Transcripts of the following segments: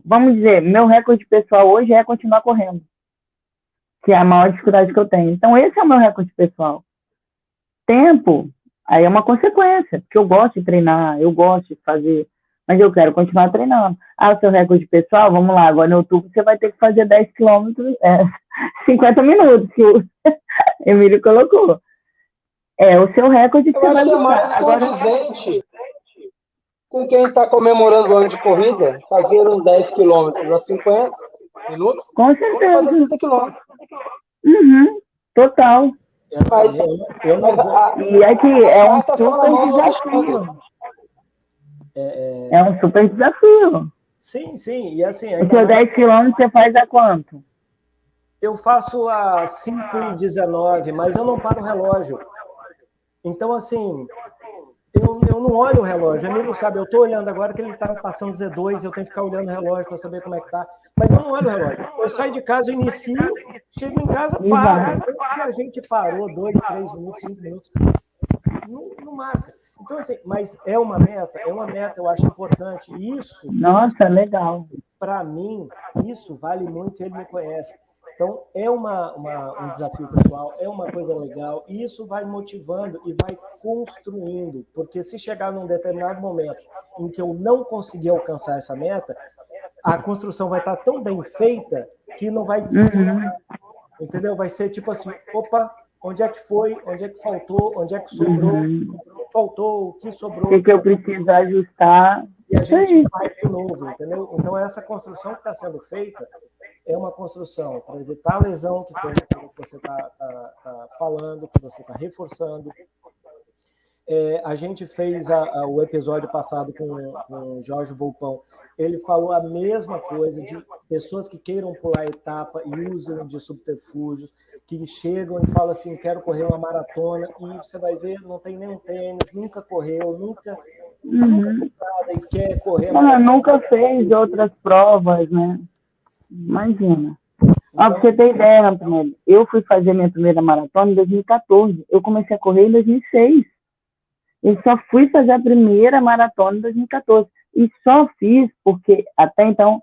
vamos dizer, meu recorde pessoal hoje é continuar correndo, que é a maior dificuldade que eu tenho. Então, esse é o meu recorde pessoal. Tempo, aí é uma consequência, porque eu gosto de treinar, eu gosto de fazer, mas eu quero continuar treinando. Ah, o seu recorde pessoal, vamos lá, agora no outubro você vai ter que fazer 10 quilômetros, 50 minutos, que o Emílio colocou. É o seu recorde que Eu você acho vai que é buscar. mais Agora, condizente com quem está comemorando o ano de corrida, fazer uns 10 quilômetros a 50 minutos, com ou fazer certeza. 30 quilômetros. Uhum, total. Mas, Eu não mas vou. E é que as é um cartas estão na super mão do Alexandre. desafio. É um super desafio. Sim, sim, e assim, O ainda seu mais 10 quilômetros você faz a quanto? eu faço a 5h19, mas eu não paro o relógio. Então, assim, eu não olho o relógio. O Emílio sabe, eu estou olhando agora que ele está passando Z2, eu tenho que ficar olhando o relógio para saber como é que está. Mas eu não olho o relógio. Eu saio de casa, eu inicio, chego em casa, E paro. vai. Então, se a gente parou 2, 3 minutos, 5 minutos, não marca. Então, assim, mas é uma meta, eu acho importante. Isso, Nossa, legal. para mim, isso vale muito, ele me conhece. Então, é um desafio pessoal, é uma coisa legal, e isso vai motivando e vai construindo, porque se chegar num determinado momento em que eu não conseguir alcançar essa meta, a construção vai estar tão bem feita que não vai destruir, Uhum, entendeu? Vai ser tipo assim, opa, onde é que foi, onde é que faltou, onde é que sobrou, uhum. o que faltou, o que O sobrou, que eu preciso ajustar? e a Isso gente aí. faz de novo, entendeu? Então, essa construção que está sendo feita é uma construção para evitar a lesão, que foi aquilo que você está falando, que você está reforçando. A gente fez o episódio passado com o Jorge Volpão. Ele falou a mesma coisa de pessoas que queiram pular etapa e usam de subterfúgios, que chegam e falam assim, quero correr uma maratona, e você vai ver, não tem nenhum tênis, nunca correu, nunca Uhum. fez nada e quer correr a Ah, maratona. nunca fez outras provas, né? Imagina. Ah, pra Então, você ter ideia, Antonelli, eu fui fazer minha primeira maratona em 2014. Eu comecei a correr em 2006. Eu só fui fazer a primeira maratona em 2014. E só fiz porque, até então,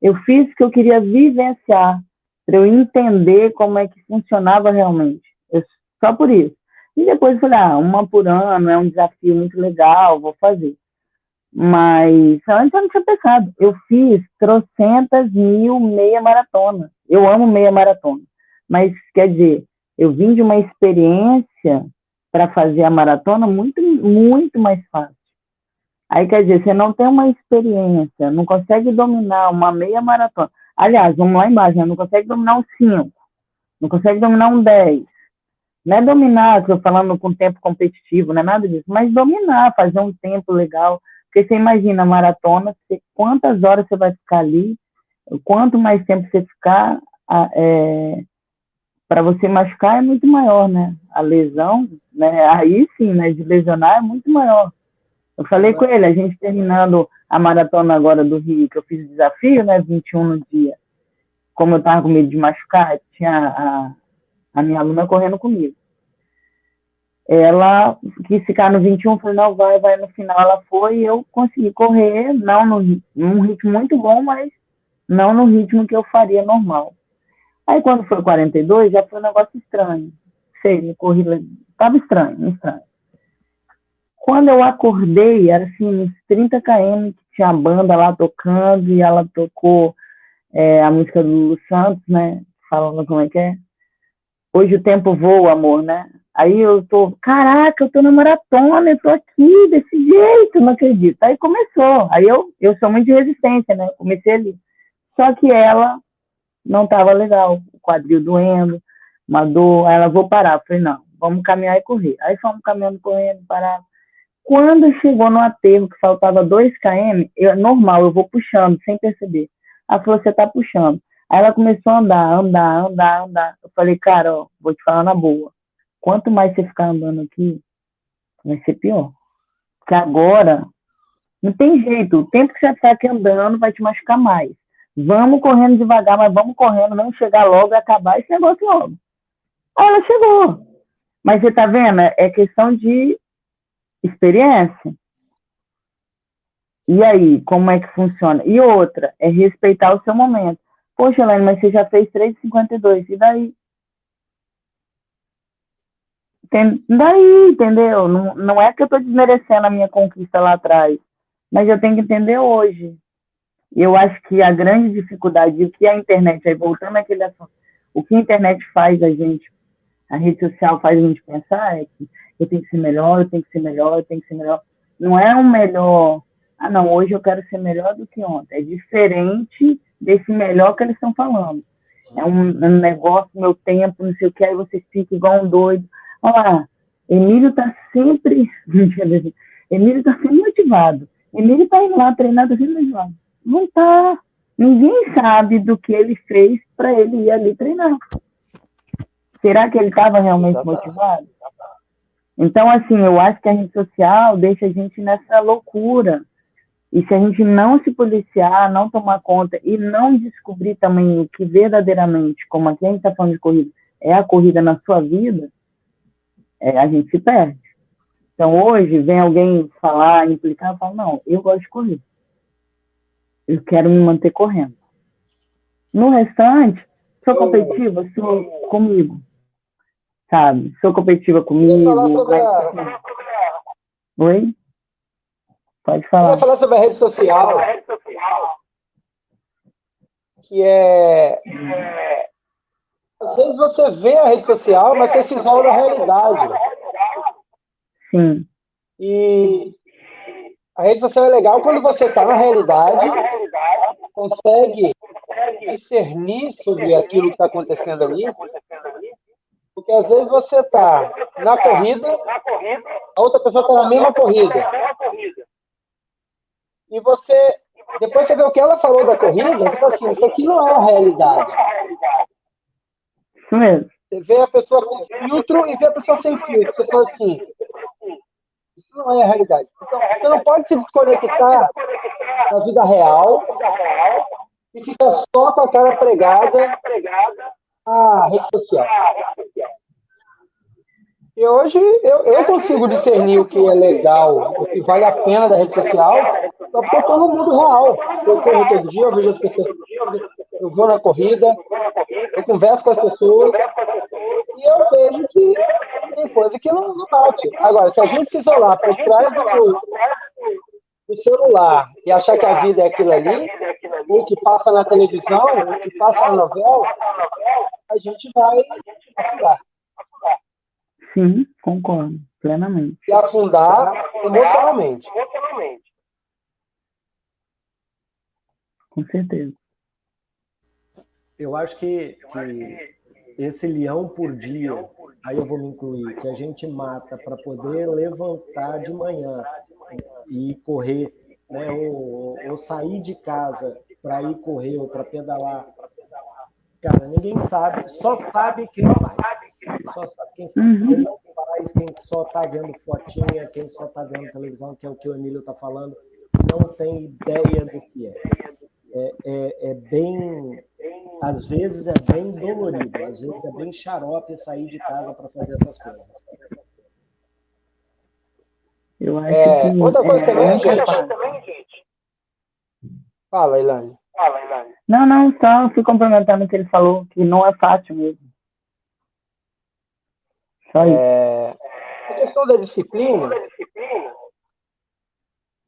eu fiz porque eu queria vivenciar, para eu entender como é que funcionava realmente. Só por isso. E depois eu falei, uma por ano é um desafio muito legal, vou fazer. Mas antes eu não tinha pensado. Eu fiz trocentas mil meia maratona. Eu amo meia maratona. Mas, quer dizer, eu vim de uma experiência para fazer a maratona muito, muito mais fácil. Aí, quer dizer, você não tem uma experiência, não consegue dominar uma meia maratona. Aliás, vamos lá embaixo, né? Não consegue dominar um 5, não consegue dominar um 10. Não é dominar, estou falando com tempo competitivo, não é nada disso, mas dominar, fazer um tempo legal. Porque você imagina a maratona, quantas horas você vai ficar ali, quanto mais tempo você ficar, para você machucar é muito maior, né? A lesão, né? Aí sim, né? De lesionar é muito maior. Eu falei com ele, a gente terminando a maratona agora do Rio, que eu fiz o desafio, né? 21 no dia. Como eu estava com medo de machucar, tinha a minha aluna correndo comigo. Ela quis ficar no 21, falei, não, vai, no final ela foi e eu consegui correr, não num ritmo muito bom, mas não no ritmo que eu faria normal. Aí quando foi 42, já foi um negócio estranho. Sei, corrida, estava estranho. Quando eu acordei, era assim, uns 30 km, que tinha a banda lá tocando, e ela tocou a música do Lulu Santos, né? Falando como é que é. Hoje o tempo voa, amor, né? Aí eu tô, caraca, eu tô na maratona, eu tô aqui desse jeito, não acredito. Aí começou. Aí eu sou muito de resistência, né? Eu comecei ali. Só que ela não tava legal, o quadril doendo, uma dor. Aí ela, vou parar. Eu falei, não, vamos caminhar e correr. Aí fomos caminhando, correndo, parar. Quando chegou no aterro, que faltava 2 km, normal, eu vou puxando, sem perceber. Ela falou, você tá puxando. Aí ela começou a andar. Eu falei, cara, ó, vou te falar na boa. Quanto mais você ficar andando aqui, vai ser pior. Porque agora, não tem jeito. O tempo que você ficar aqui andando vai te machucar mais. Vamos correndo devagar, mas vamos correndo, vamos chegar logo e acabar esse negócio logo. Aí ela chegou. Mas você tá vendo? É questão de experiência. E aí, como é que funciona? E outra, é respeitar o seu momento. Poxa, Elaine, mas você já fez 3,52, e daí? Daí, entendeu? Não, não é que eu estou desmerecendo a minha conquista lá atrás, mas eu tenho que entender hoje. Eu acho que a grande dificuldade, o que a internet, aí voltando àquele assunto, o que a internet faz a gente, a rede social faz a gente pensar é que eu tenho que ser melhor, eu tenho que ser melhor, eu tenho que ser melhor. Não é um melhor, ah não, hoje eu quero ser melhor do que ontem. É diferente desse melhor que eles estão falando. É um negócio, meu tempo, não sei o que, aí você fica igual um doido. Olha lá, Emílio está sempre, Emílio está sempre motivado. Emílio está indo lá treinar, está sempre motivado. Não está. Ninguém sabe do que ele fez para ele ir ali treinar. Será que ele estava realmente motivado? Então, assim, eu acho que a rede social deixa a gente nessa loucura. E se a gente não se policiar, não tomar conta e não descobrir também o que verdadeiramente, como aqui a gente está falando de corrida, é a corrida na sua vida, a gente se perde. Então, hoje, vem alguém falar, implicar, eu falo, não, eu gosto de correr. Eu quero me manter correndo. No restante, sou competitiva, sou comigo, sabe? Sou competitiva comigo. Oi? Pode falar. Eu ia falar sobre a rede social, que às vezes você vê a rede social, mas você se isola da realidade. Sim. E a rede social é legal quando você está na realidade, consegue discernir sobre aquilo que está acontecendo ali, porque às vezes você está na corrida, a outra pessoa está na mesma corrida. E depois você vê o que ela falou da corrida, você fala assim, isso aqui não é a realidade. Isso mesmo. Você vê a pessoa com filtro e vê a pessoa sem filtro. Você fala assim, isso não é a realidade. Então, você não pode se desconectar da vida real e ficar só com a cara pregada à rede social. E hoje eu consigo discernir o que é legal, o que vale a pena da rede social, só porque eu estou no mundo real. Eu corro todo dia, eu vejo as pessoas, eu vou na corrida, eu converso com as pessoas e eu vejo que tem coisa que não bate. Agora, se a gente se isolar por trás do celular e achar que a vida é aquilo ali, o que passa na televisão, o que passa na novela, a gente vai afundar. Sim, concordo, plenamente. E afundar emocionalmente. Com certeza. Eu acho que esse leão por dia, aí eu vou me incluir, que a gente mata para poder levantar de manhã e correr, né, ou sair de casa para ir correr ou para pedalar. Cara, ninguém sabe, só sabe quem faz. Só sabe quem faz. Quem não faz, quem só está vendo fotinha, quem só está vendo televisão, que é o que o Emílio está falando, não tem ideia do que é. É bem, às vezes é bem dolorido, às vezes é bem xarope sair de casa para fazer essas coisas. Eu acho que outra coisa também, gente. Fala, Elaine. Não, só fui complementando o que ele falou, que não é fácil mesmo. Só isso. A questão da disciplina,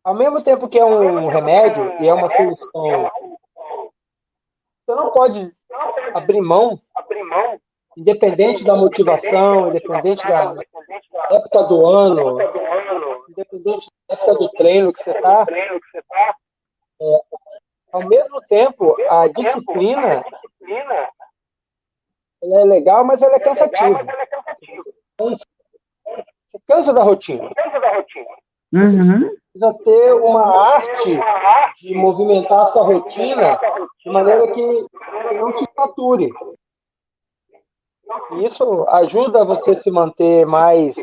ao mesmo tempo que é um remédio e é uma solução, você não pode abrir mão, independente da motivação, independente da época do ano, independente da época do treino que você está. Ao mesmo tempo, a disciplina ela é legal, mas ela é cansativa. Você cansa da rotina. Precisa ter uma arte de movimentar a sua rotina de maneira que não te sature. Isso ajuda você a se manter mais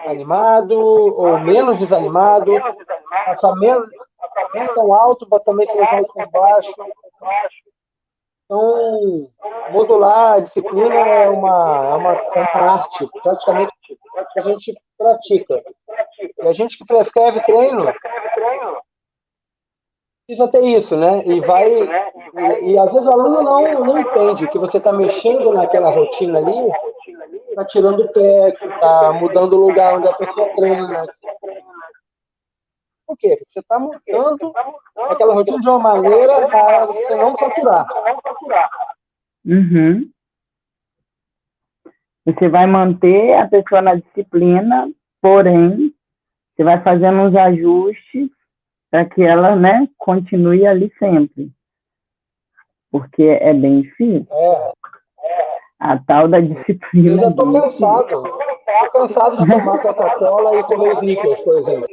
animado ou menos desanimado, passar menos tão alto, mas também se levar tão baixo. Então, modular a disciplina é uma arte, praticamente, que a gente pratica. E a gente que prescreve treino, precisa ter isso, né? E às vezes o aluno não entende que você está mexendo naquela rotina ali, está tirando o pé, está mudando o lugar onde a pessoa treina. Por quê? Porque você está mudando aquela rotina de uma maneira para você não saturar. Uhum. Você vai manter a pessoa na disciplina, porém, você vai fazendo uns ajustes para que ela, né, continue ali sempre. Porque é bem difícil. A tal da disciplina. Eu já estou cansado. Estou cansado de tomar Coca-Cola e comer Snickers, por exemplo.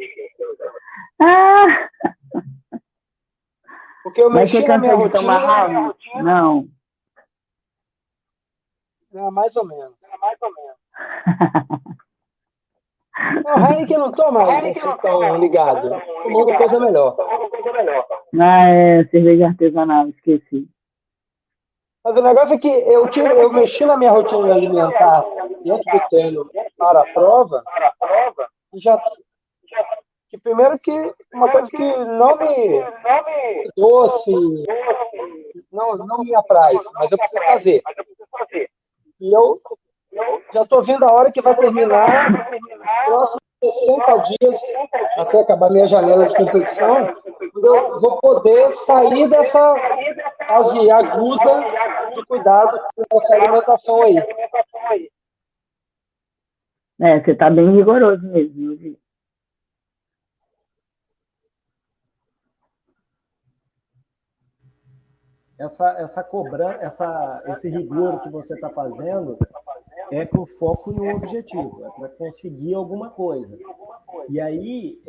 Ah! Porque eu Mas você mexi na minha cansou de tomar rotina. House? Não. Mais ou menos. Não, Heineken não tô mais assim tão ligado. Tomando coisa melhor. Ah, é cerveja artesanal, esqueci. Mas o negócio é que eu mexi na minha rotina alimentar dentro do treino para a prova, e já que primeiro que uma coisa que não me doce, não me apraz, mas eu preciso fazer. E eu já estou vendo a hora que vai terminar os próximos 60 dias até acabar minha janela de competição, quando eu vou poder sair dessa fase aguda de cuidado com essa alimentação aí. Você tá bem rigoroso mesmo, viu? Essa cobrança, esse rigor que você está fazendo é com foco em um objetivo, é para conseguir alguma coisa. E aí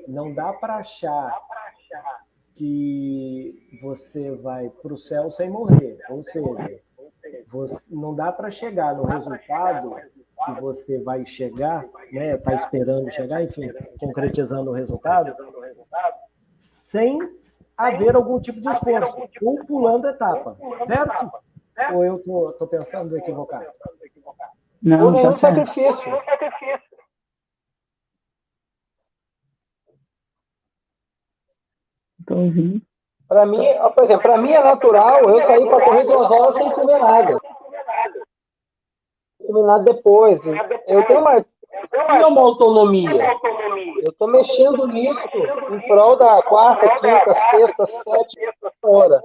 não dá para achar que você vai para o céu sem morrer, ou seja, não dá para chegar no resultado que você vai chegar, né? Está esperando chegar, enfim, concretizando o resultado, sem haver algum tipo de esforço, ou pulando etapa, certo? Ou eu estou pensando equivocado? Ou Não, nenhum tá certo. sacrifício. Tô ouvindo. Para mim, por exemplo, para mim é natural eu sair para correr 2 horas sem comer nada. Comer nada depois. Eu tenho uma autonomia. Eu estou mexendo nisso em prol da quarta, quinta, sexta, sétima hora.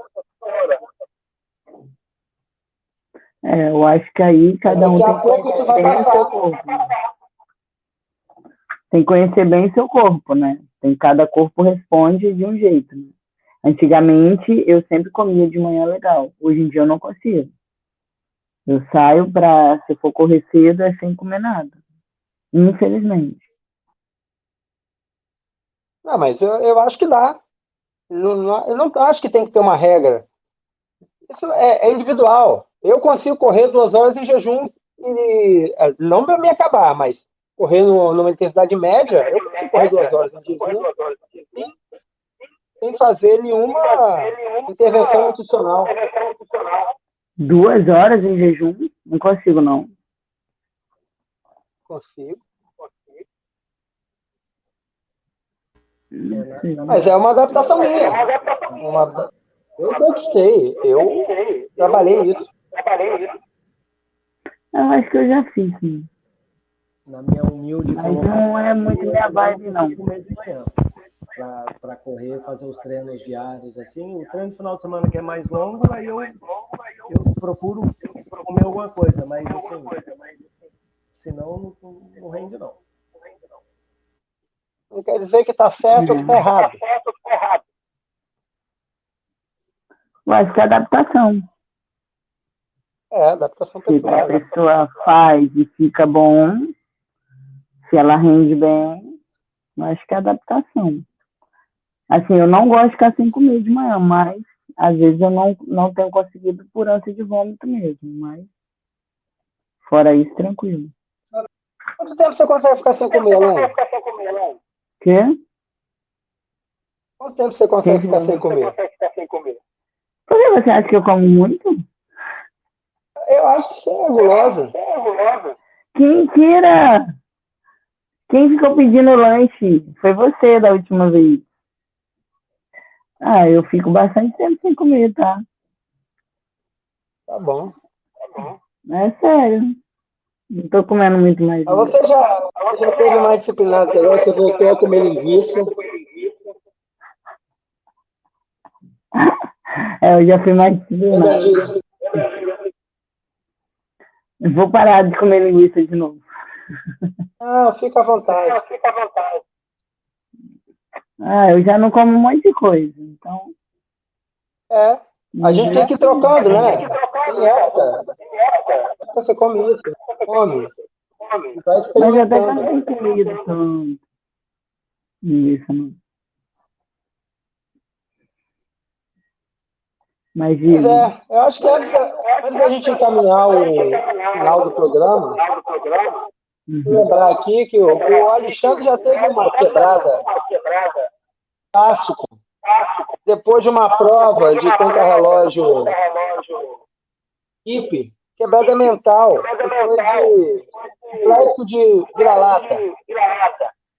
Eu acho que aí cada um Daqui a pouco isso vai passar. Tem que conhecer bem seu corpo, né? Cada corpo responde de um jeito, né? Antigamente, eu sempre comia de manhã legal. Hoje em dia, eu não consigo. Eu saio se for correr cedo, é sem comer nada. Infelizmente. Não, mas eu acho que dá. Eu não acho que tem que ter uma regra. Isso é individual. Eu consigo correr 2 horas em jejum, não para me acabar, mas correr numa intensidade média, eu consigo correr 2 horas em jejum sem fazer nenhuma intervenção nutricional. 2 horas em jejum? Não consigo, não. Consigo. Mas é uma adaptação minha. Eu conquistei. Eu trabalhei isso. Eu acho que eu já fiz, sim. Na minha humilde Mas não é muito minha vibe, não. Comer de manhã para correr, fazer os treinos diários, assim. O treino no final de semana que é mais longo, aí eu procuro comer alguma coisa, mas assim, senão não rende, não. Não quer dizer que está certo ou que está errado. Eu acho que é adaptação. Adaptação pessoal. Se a pessoa faz e fica bom, se ela rende bem, eu acho que é adaptação. Assim, eu não gosto de ficar sem comer de manhã, mas às vezes eu não tenho conseguido por ânsia de vômito mesmo, mas fora isso, tranquilo. Quanto tempo você consegue ficar sem comer, Alain? Quê? Quanto tempo você consegue ficar sem comer? Por que você acha que eu como muito? Eu acho que você é gulosa. Que mentira! Quem ficou pedindo lanche? Foi você da última vez. Ah, eu fico bastante tempo sem comer, tá? Tá bom. É sério. Não tô comendo muito mais Mas não. você já teve mais disciplinado agora, você voltou a comer linguiça. É, eu já fui mais Lembra disciplinado. disso? Eu vou parar de comer linguiça de novo. Ah, fica à vontade. Ah, eu já não como um monte de coisa. Então, É. A mas gente tem que ir trocando, né? Tem época. Você come isso, come. E vai mas até que eu experimentando. não tenho comido tanto linguiça, não. Mas Pois diga. é, eu acho que antes da gente encaminhar o final do programa, vou Uhum. lembrar aqui que o Alexandre já teve uma quebrada clássico, depois de uma prova de contrarrelógio hippie, quebrada mental, que foi de complexo de vira-lata.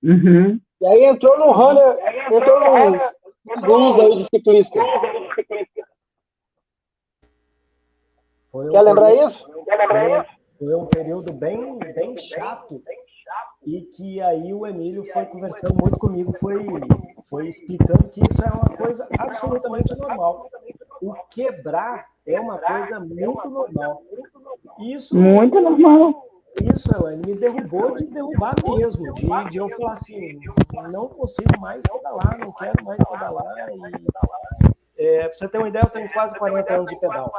Uhum. E aí entrou no runner, entrou num blues aí de ciclista. Foi um Quer lembrar período, isso? foi um período bem chato e que aí o Emílio foi conversando muito comigo, foi explicando que isso é uma coisa absolutamente normal. O quebrar é uma coisa muito normal. Isso, Muito normal. ele me derrubou de derrubar mesmo, de eu falar assim, não consigo mais pedalar, não quero mais pedalar. Pra você ter uma ideia, eu tenho quase 40 anos de pedal.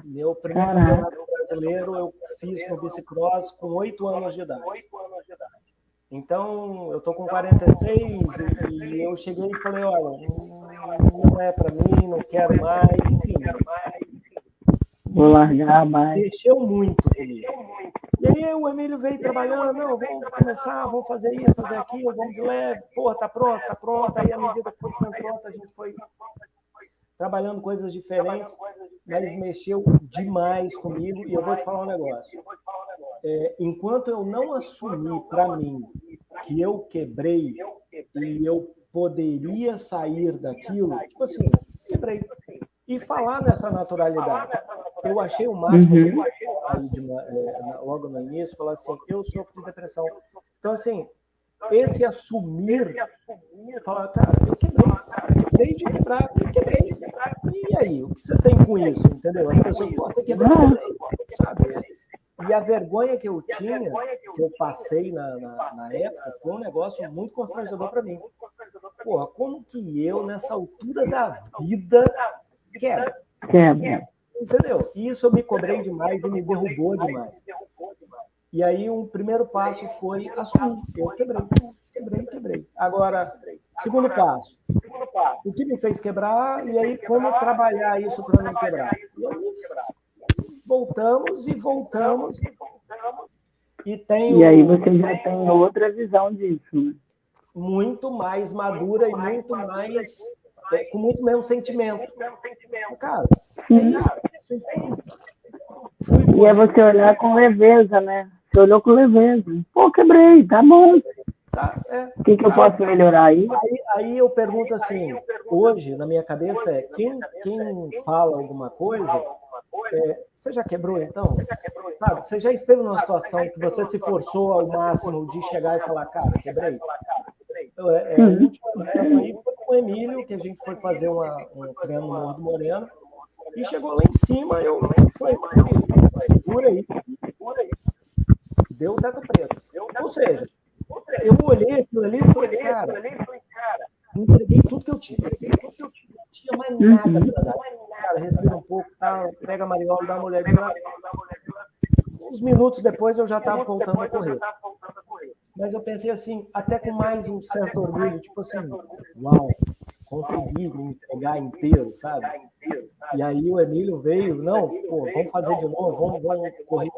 Meu primeiro Caraca. campeonato brasileiro eu fiz no bicicross com 8 anos de idade. Então, eu tô com 46 e eu cheguei e falei, olha, não é para mim, não quero mais, enfim. Vou largar mais. Mexeu muito comigo. E aí o Emílio veio trabalhando, não, vamos começar, vamos fazer isso, fazer aquilo, vamos de leve, pô, tá pronto, tá pronto. Aí à medida que foi ficando pronto, a gente foi trabalhando coisas diferentes, mas mexeu demais comigo. E eu vou te falar um negócio. Enquanto eu não assumi para mim que eu quebrei e eu poderia sair daquilo, tipo assim, quebrei. E falar nessa naturalidade. Eu achei o máximo Uhum. aí logo no início, falar assim, eu sofro de depressão. Então, assim, esse assumir, falar, cara, eu quebrei de quebrar, eu quebrei. E aí, o que você tem com isso, entendeu? As pessoas, pô, você quebrou, eu quebrei, sabe? E a vergonha que eu tinha, que eu passei na época, foi um negócio muito constrangedor para mim. Porra, como que eu, nessa altura da vida, quebro? Quebra. Entendeu? E isso eu me cobrei demais e me derrubou demais. E aí, um primeiro passo foi assumir. Eu quebrei. Agora, segundo passo, o que me fez quebrar e aí como trabalhar isso para não quebrar. E aí, voltamos e E aí tenho você já tem outra visão disso, né? muito mais madura e muito mais com muito menos sentimento. Cara, é isso. Fui E é correr, você olhar com leveza, né? Você olhou com leveza. Pô, quebrei, tá bom. tá? O que eu posso melhorar aí? Aí eu pergunto assim, hoje na minha cabeça quem fala alguma coisa, você já quebrou então? Sabe? Você já esteve numa situação que você se forçou ao máximo de chegar e falar, cara, quebrei? O último evento aí foi com o Emílio, que a gente foi fazer um treino no Morro do Moreno, e chegou lá em cima, eu falei, Emílio, segura aí, deu o teto preto. Ou seja, eu olhei aquilo ali e falei, cara, entreguei tudo que eu tinha. Não tinha mais nada para dar. Cara, respira um pouco, tá? Pega a mariola, dá uma olhadinha lá. Uns minutos depois eu já estava voltando a correr. Mas eu pensei assim, até com mais um certo orgulho, tipo assim, uau, consegui me entregar inteiro, sabe? E aí o Emílio veio, não, pô, vamos fazer de novo, vamos correr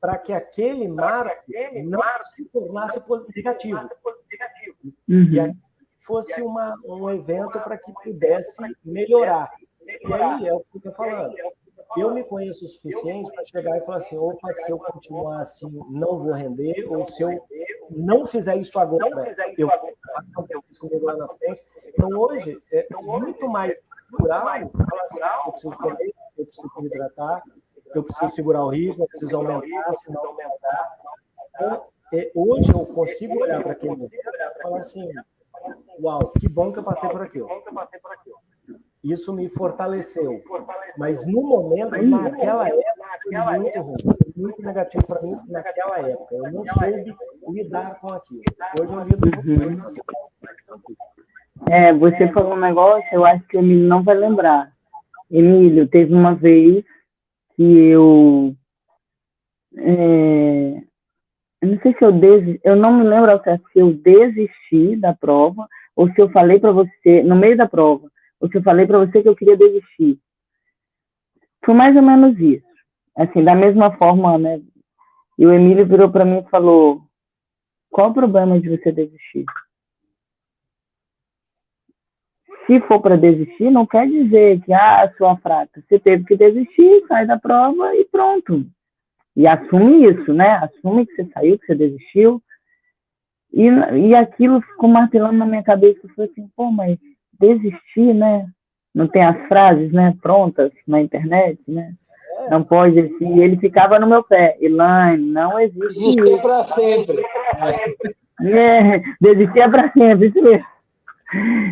para que aquele marco não se tornasse negativo. E aí fosse um evento para que pudesse melhorar. E aí é o que eu estou falando. Eu me conheço o suficiente para chegar e falar assim, opa, se eu continuar assim, não vou render, ou se eu não fizer isso agora, eu vou fiz comigo lá na frente. Então, hoje, é muito mais natural falar assim, eu preciso comer, eu preciso me hidratar, eu preciso segurar o ritmo, eu preciso aumentar, senão não aumentar. Então, hoje eu consigo olhar para aquele evento e falar assim, uau, que bom que eu passei por aquilo. Isso me fortaleceu. Mas no momento, naquela época, foi muito ruim, foi muito negativo para mim naquela época. Eu não soube lidar com aquilo. Hoje eu lido muito mais tranquilo. Você falou um negócio, eu acho que o Emílio não vai lembrar. Emílio, teve uma vez que eu não sei se eu não me lembro se eu desisti da prova, ou se eu falei para você, no meio da prova, ou se eu falei para você que eu queria desistir. Foi mais ou menos isso. Assim, da mesma forma, né? E o Emílio virou para mim e falou, qual o problema de você desistir? Se for para desistir, não quer dizer que, sua fraca. Você teve que desistir, sai da prova e pronto. E assume isso, né? Assume que você saiu, que você desistiu. E aquilo ficou martelando na minha cabeça. Eu falei assim, mas desistir, né? Não tem as frases, né, prontas na internet, né? Não pode desistir. E ele ficava no meu pé. Elaine, não existe Desistir para sempre. Desistir para sempre, isso mesmo.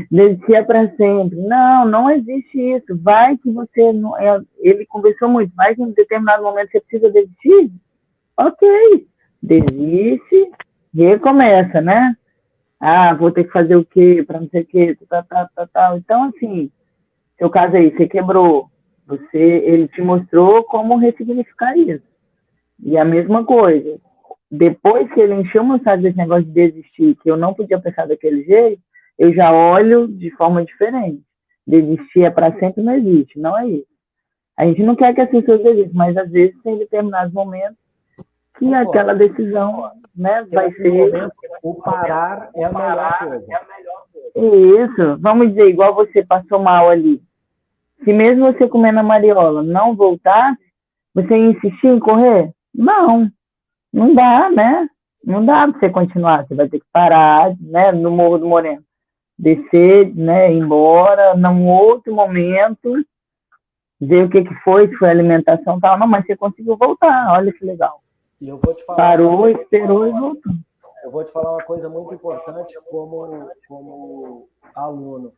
Desistir para sempre. Não existe isso. Vai que você... Não, ele conversou muito. Vai que em determinado momento você precisa desistir. Ok. Desiste, recomeça, né? Vou ter que fazer o quê? Para não sei o quê. Tal. Então, assim, seu caso aí, você quebrou. Ele te mostrou como ressignificar isso. E a mesma coisa. Depois que ele encheu meu saco desse negócio de desistir, que eu não podia pensar daquele jeito, eu já olho de forma diferente. Desistir é para sempre, não existe, não é isso. A gente não quer que as pessoas desistam, mas às vezes tem determinados momentos que aquela decisão, né, vai ser... Momento, o parar é a melhor coisa. Isso, vamos dizer, igual você passou mal ali. Se mesmo você comendo a mariola não voltasse, você ia insistir em correr? Não dá, né? Não dá para você continuar, você vai ter que parar, né, no Morro do Moreno. Descer, né, ir embora, num outro momento, ver o que foi, se foi alimentação e tal. Não, mas você conseguiu voltar, olha que legal. E eu vou te falar, parou, esperou e voltou. Eu vou te falar uma coisa muito importante como aluno.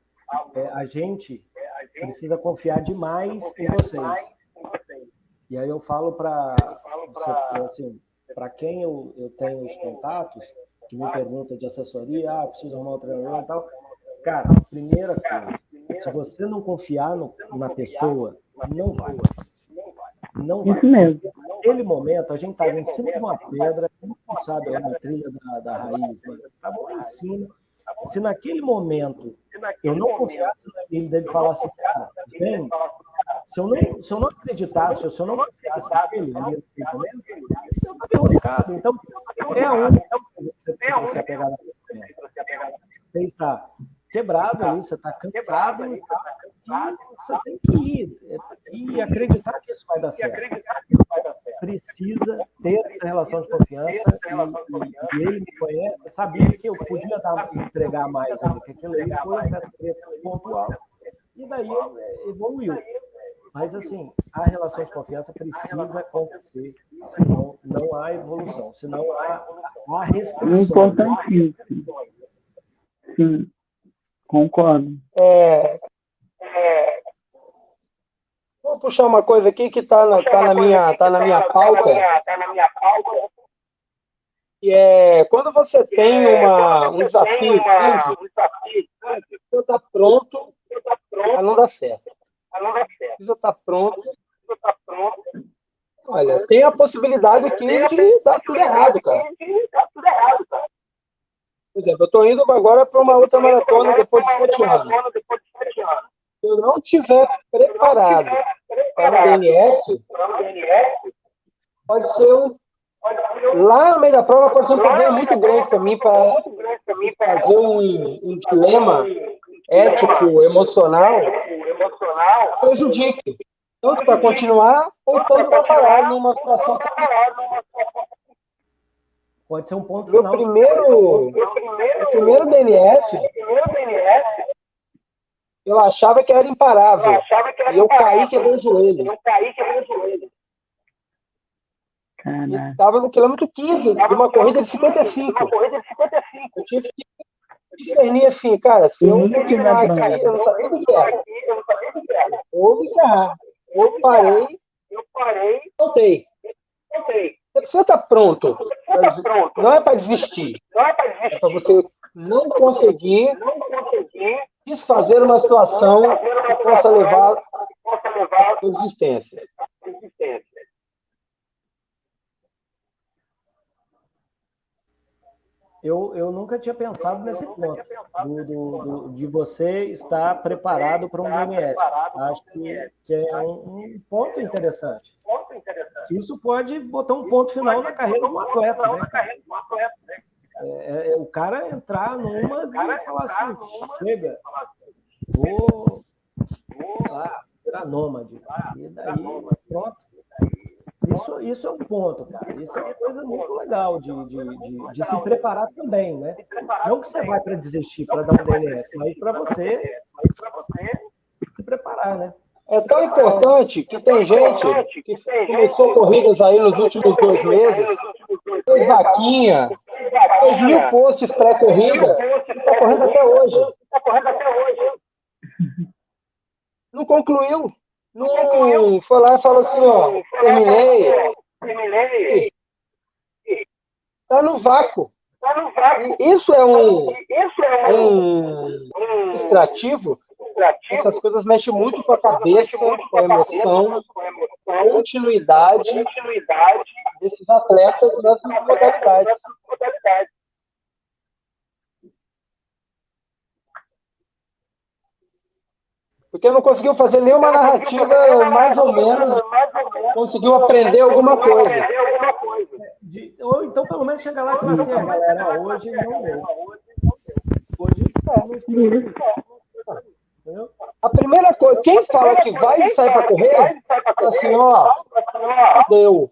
A gente precisa confiar demais em vocês. E aí eu falo para assim, quem eu tenho os contatos, que me pergunta de assessoria, preciso arrumar um treinador e tal. Cara, primeira coisa, se você não confiar na pessoa, não vai. Não vai. Isso mesmo. Naquele momento, a gente estava em cima de uma pedra, sabe, lá na trilha da raiz, estava lá em cima. Se naquele momento eu não confiasse nele, dele falasse, cara, vem, se eu não acreditasse, se eu não confiasse nele ali naquele momento, eu estava enroscado. Então, é a única coisa que você tem que se apegar naquele momento. Você está quebrado ali, você está cansado, e você tem que ir e acreditar que isso vai dar certo. Precisa ter essa relação de confiança e ele me conhece, sabia que eu podia entregar mais ali, que aquilo ali foi um pontual. E daí evoluiu. Mas, assim, a relação de confiança precisa acontecer, senão não há evolução, senão há restrição. Importantíssimo. Sim, concordo. Vou puxar uma coisa aqui que está na minha pauta. E quando você tem um desafio grande, você está pronto a não dar certo. Você está pronto. Olha, tem a possibilidade aqui de dar tudo errado, cara. Por exemplo, eu estou indo agora para uma outra maratona depois de 7 anos. Se eu não estiver preparado para o DNF, pode ser lá no meio da prova pode ser um problema muito grande para mim, para fazer um dilema ético, emocional, prejudique. Tanto para continuar, ou tanto para parar numa situação. Pode ser um ponto Meu final. primeiro DNF, Eu achava que era imparável. E eu caí e quebrei o joelho. E estava no quilômetro 15 de uma corrida de 55. Eu tive que discernir assim, cara, se eu continuar aqui, eu não sabia o que era. Houve que errar. Eu parei, voltei. Você precisa estar pronto. Não é para desistir. É para você não conseguir desfazer uma situação que possa levar à sua existência. Eu nunca tinha pensado nesse ponto, de você estar preparado para um DNF. Acho que é um ponto interessante. Isso pode botar um ponto final na carreira do atleta, né? O cara entrar numa e falar assim, chega, vou lá, virar nômade. E daí, pronto. Isso é um ponto, cara. Isso é uma coisa muito legal de se preparar também, né? Não que você vai para desistir, para dar um DNF, mas para você se preparar, né? É tão importante que tem gente que começou corridas aí nos últimos 2 meses, fez vaquinha, fez 1000 posts pré-corrida, e está correndo até hoje. Não concluiu. Não foi lá e falou assim, ó, terminei. Está no vácuo. Isso é um distrativo. Essas coisas mexem muito com a cabeça, com a emoção, com a continuidade desses atletas nas modalidades. Porque não conseguiu fazer nenhuma narrativa, mais ou menos, conseguiu aprender alguma coisa. Ou então, pelo menos, chegar lá e falar assim, galera, hoje não deu. Hoje não sei. A primeira coisa, quem fala que vai sair para correr, é assim, ó, deu.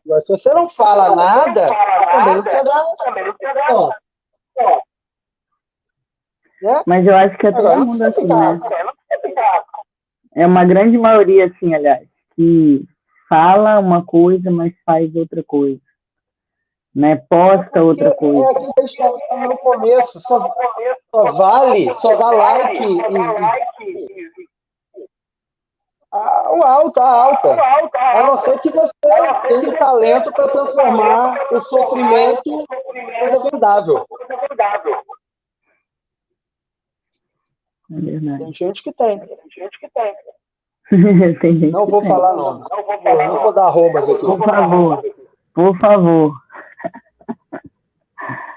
Mas se você não fala nada, também não quer dar. Ó. Mas eu acho que é todo mundo assim, né? É uma grande maioria, assim, aliás, que fala uma coisa, mas faz outra coisa. Né? Posta outra coisa. É aquilo que a gente estava no começo, só vale, só dá like a alta. A não ser que você tenha talento para transformar o sofrimento em coisa vendável. É verdade. Tem gente que tem. Tem gente não que vou tem. falar nome. Não vou dar arrobas aqui. Por favor.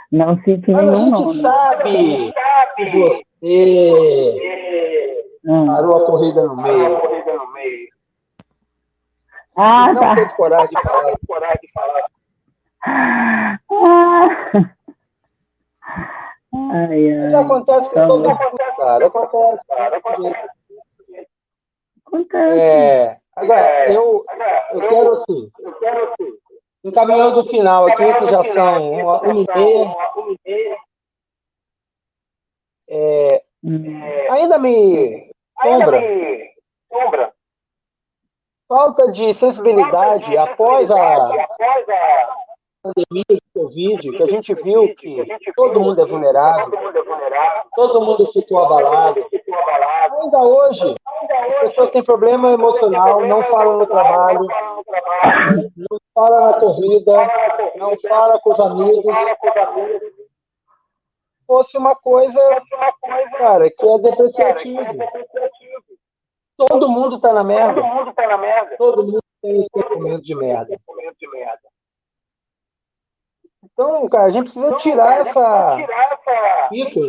Não cite nenhum nome. A gente sabe que você parou a corrida no meio. Não teve coragem de falar. Mas acontece com todo mundo, cara. Acontece. Agora, eu quero assim, encaminhando o final aqui, que já são 1h30. Ainda me sombra falta de sensibilidade após a pandemia de Covid, que a gente viu que todo mundo é vulnerável, todo mundo ficou abalado. Ainda hoje, as pessoas têm problema emocional, não falam no trabalho, não falam na corrida, não falam com os amigos. Fosse uma coisa, cara, que é depreciativo. Todo mundo está na merda. Todo mundo tem esse sentimento de merda. Então, cara, a gente precisa tirar essa mito.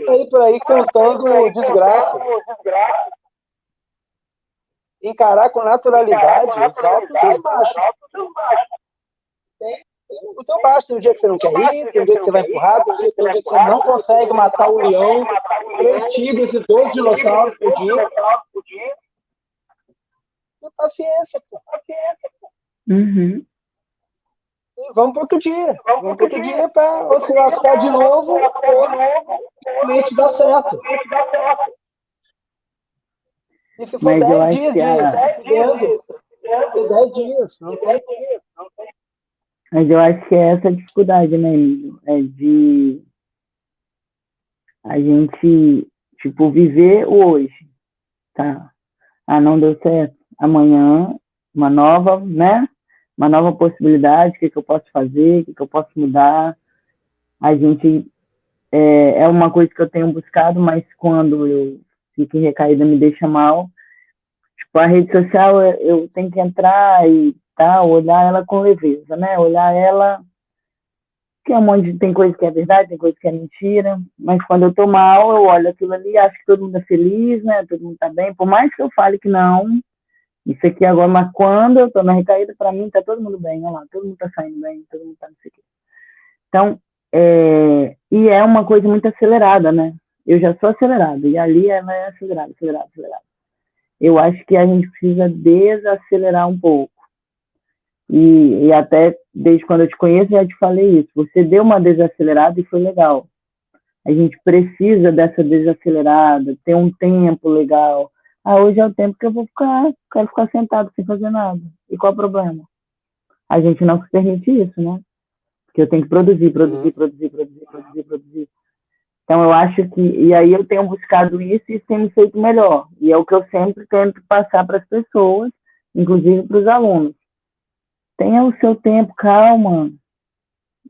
Sair por aí contando desgraça. Encarar com naturalidade os altos e os baixos. O teu baixo, tem um dia que você não quer ir, tem um dia que você vai empurrar, tem um dia que você não consegue matar um leão, 3 tigres e 2 dinossauros por dia. Tem paciência, pô. Uhum. E vamos para outro dia. Vamos para outro dia para ou se lascar de novo ou realmente dar certo. E se for Mas eu 10 acho dias que de 10 dias, não tem. mas eu acho que é essa a dificuldade, né, Emílio? É de a gente, tipo, viver o hoje, tá? Ah, não deu certo. Amanhã, uma nova, né? Uma nova possibilidade, o que, que eu posso fazer, o que, que eu posso mudar. A gente, é uma coisa que eu tenho buscado, mas quando eu fico recaída me deixa mal. Tipo, a rede social, eu tenho que entrar e tal, olhar ela com leveza, né? Olhar ela, que é um monte de, tem coisa que é verdade, tem coisa que é mentira, mas quando eu tô mal, eu olho aquilo ali, acho que todo mundo é feliz, né? Todo mundo tá bem, por mais que eu fale que não, isso aqui agora, mas quando eu tô na recaída, para mim tá todo mundo bem, olha lá, todo mundo tá saindo bem, todo mundo tá não sei o quê. Então, e é uma coisa muito acelerada, né? Eu já sou acelerada, e ali ela é acelerada, acelerada, acelerada. Eu acho que a gente precisa desacelerar um pouco. E até desde quando eu te conheço, já te falei isso. Você deu uma desacelerada e foi legal. A gente precisa dessa desacelerada, ter um tempo legal. Ah, hoje é o tempo que eu vou ficar, quero ficar sentado sem fazer nada. E qual é o problema? A gente não se permite isso, né? Porque eu tenho que produzir, produzir, produzir, produzir, produzir, produzir. Então eu acho que, e aí eu tenho buscado isso e isso tem me feito melhor. E é o que eu sempre tento passar para as pessoas, inclusive para os alunos. Tenha o seu tempo, calma.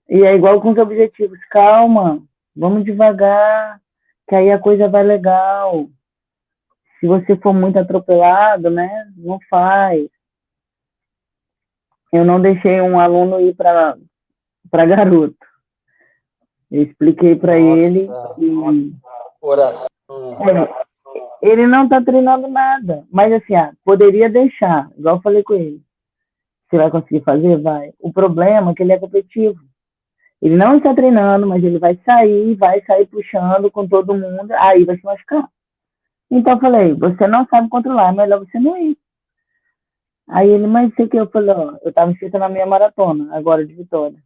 E é igual com os objetivos, calma, vamos devagar, que aí a coisa vai legal. Se você for muito atropelado, né, não faz. Eu não deixei um aluno ir para garoto. Eu expliquei para ele que Oração. ele não está treinando nada. Mas assim, poderia deixar, igual eu falei com ele. Você vai conseguir fazer? Vai. O problema é que ele é competitivo. Ele não está treinando, mas ele vai sair puxando com todo mundo, aí vai se machucar. Então eu falei, você não sabe controlar, é melhor você não ir. Aí ele, mas sei que eu falei, ó, eu estava inscrito na minha maratona, agora de Vitória.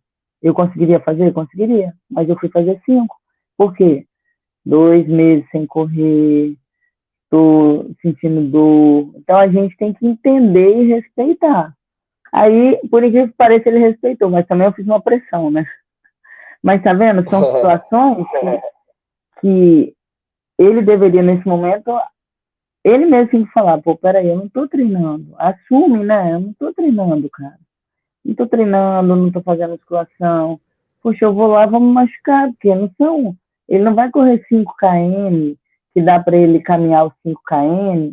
Eu conseguiria fazer? Conseguiria, mas eu fui fazer 5. Por quê? 2 meses sem correr, tô sentindo dor. Então a gente tem que entender e respeitar. Aí, por incrível que pareça, ele respeitou, mas também eu fiz uma pressão, né? Mas tá vendo? São situações que ele deveria, nesse momento, ele mesmo tem que falar, pô, peraí, eu não tô treinando. Assume, né? Eu não tô treinando, cara. Não tô treinando, não tô fazendo musculação. Poxa, eu vou lá, vou me machucar, porque não são. Ele não vai correr 5 km, que dá para ele caminhar os 5 km,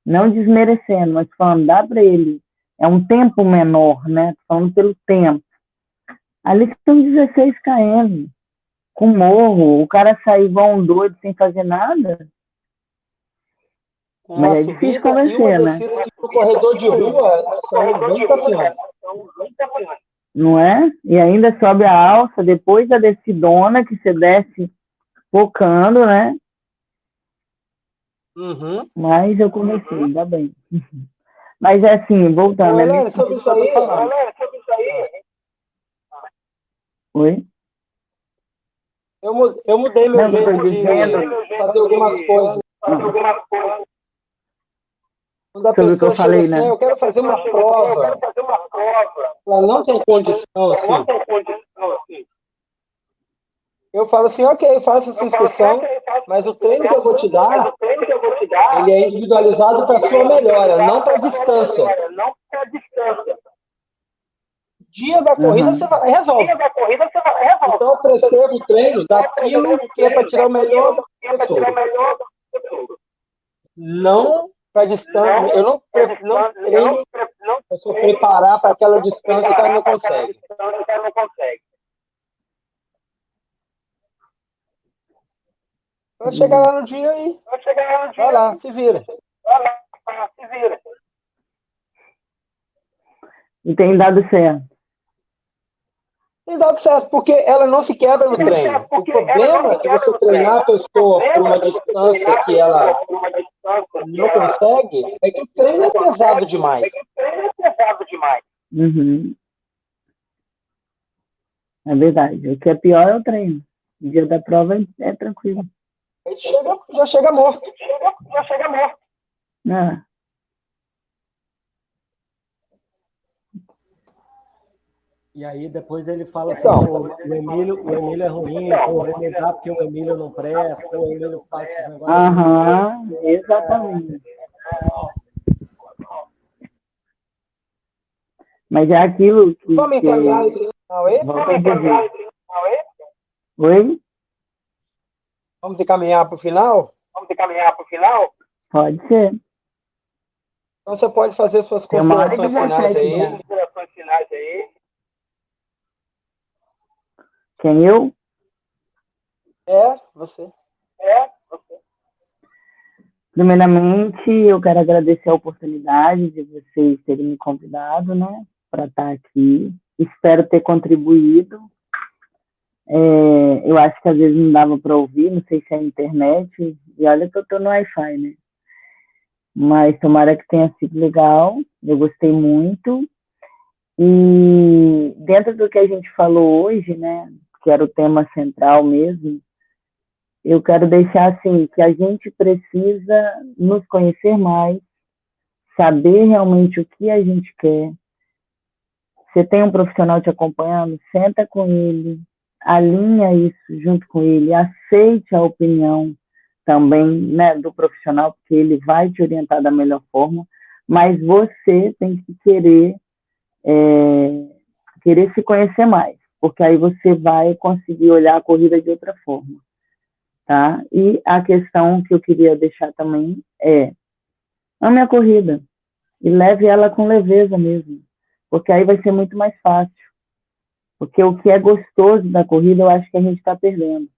não desmerecendo, mas falando, dá para ele. É um tempo menor, né? Falando pelo tempo. Ali são 16 km, com morro, o cara sair igual um doido sem fazer nada, mas Uma é difícil subida e uma convencer, né? descida que o corredor de rua são bem desafiantes. Não é? E ainda sobe a alça depois da descidona, que você desce focando, né? Uhum. Mas eu comecei, ainda bem. Mas é assim, voltando, Ô, é meio Helene, sobre isso que isso eu tô aí, falando. Oi? eu mudei meu Não, eu jeito tô de dizendo fazer algumas coisas. Quando a sobre o que pessoa eu chega falei, assim, né? eu quero fazer uma prova, ela não tem condição, assim. Eu falo assim, ok, faça essa inscrição, mas o treino que eu vou te dar, ele é individualizado para a sua melhora, não para a distância. Dia da corrida você resolve. Então eu prescrevo o treino daquilo que é para tirar o melhor da pessoa. Não para distância. Eu não treino a pessoa preparar para aquela distância que ela não consegue. Vai chegar lá no dia e vai lá, se vira. E tem dado certo. Tem dado certo, porque ela não se quebra no treino. O problema de você treinar a pessoa por uma distância que ela não consegue é que o treino é pesado demais. Uhum. É verdade. O que é pior é o treino. O dia da prova é tranquilo. Aí já chega morto. Ah, E aí depois ele fala assim, Então, pô, o Emílio é ruim, pô, vou mudar porque o Emílio não presta, pô, o Emílio faz esses negócios. aham, exatamente. Mas é aquilo vamos que encaminhar esse final aí? volto a dizer. Oi? Vamos encaminhar para o final? Pode ser. Então você pode fazer suas Tem 1 hora e considerações finais 17 aí. já. Quem eu? Você. Primeiramente, eu quero agradecer a oportunidade de vocês terem me convidado, né, para estar aqui. Espero ter contribuído. Eu acho que às vezes não dava para ouvir, não sei se é a internet. E olha que eu estou no Wi-Fi, né? Mas tomara que tenha sido legal. Eu gostei muito. E dentro do que a gente falou hoje, né, que era o tema central mesmo, eu quero deixar assim que a gente precisa nos conhecer mais, saber realmente o que a gente quer. Você tem um profissional te acompanhando, senta com ele, alinha isso junto com ele, aceite a opinião também, né, do profissional, porque ele vai te orientar da melhor forma, mas você tem que querer se conhecer mais, porque aí você vai conseguir olhar a corrida de outra forma, tá? E a questão que eu queria deixar também é: ame a corrida e leve ela com leveza mesmo, porque aí vai ser muito mais fácil. Porque o que é gostoso da corrida, eu acho que a gente está perdendo.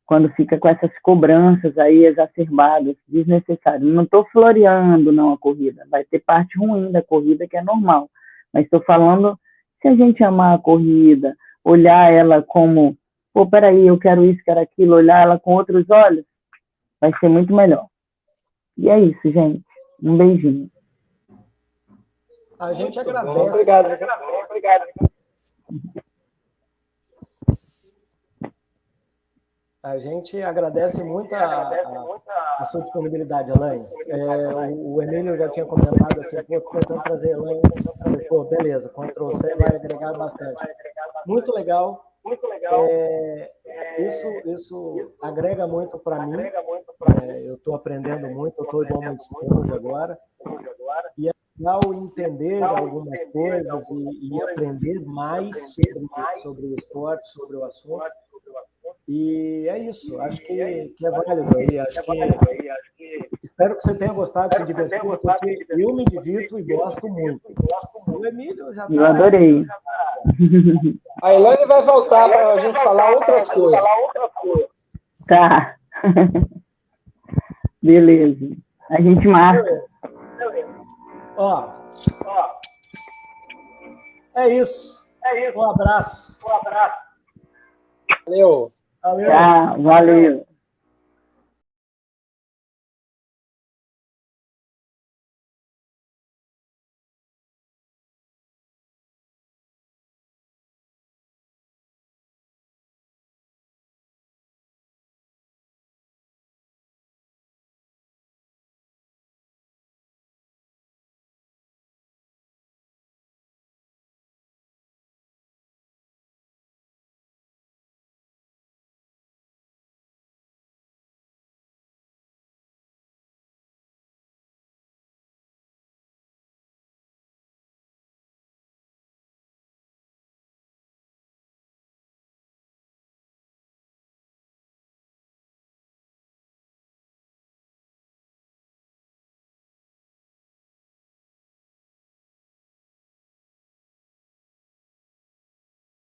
Quando fica com essas cobranças aí exacerbadas, desnecessárias. Não estou floreando, não, a corrida. Vai ter parte ruim da corrida, que é normal. Mas estou falando, se a gente amar a corrida, olhar ela como, pô, peraí, eu quero isso, quero aquilo, olhar ela com outros olhos, vai ser muito melhor. E é isso, gente. Um beijinho. A gente Muito bom, agradece. obrigado. A gente agradece muito a sua disponibilidade, Elaine. O Emílio já tinha comentado assim, pô, tentando trazer a Elaine. Falei, pô, beleza, Ctrl+C vai agregar bastante. Muito legal. Isso agrega muito para mim. Eu estou aprendendo muito, eu estou igual uma esponja agora. E é legal entender algumas coisas e aprender mais sobre o esporte, sobre o assunto. E é isso, acho que é válido aí. Espero que você tenha gostado, se divertido, porque eu me divirto e gosto muito. O Emílio já Eu está. adorei. A Elaine vai voltar para a gente falar outras coisas. Tá. Beleza. A gente marca. Ó, é isso. Um abraço. Valeu. Valeu. Tá, valeu.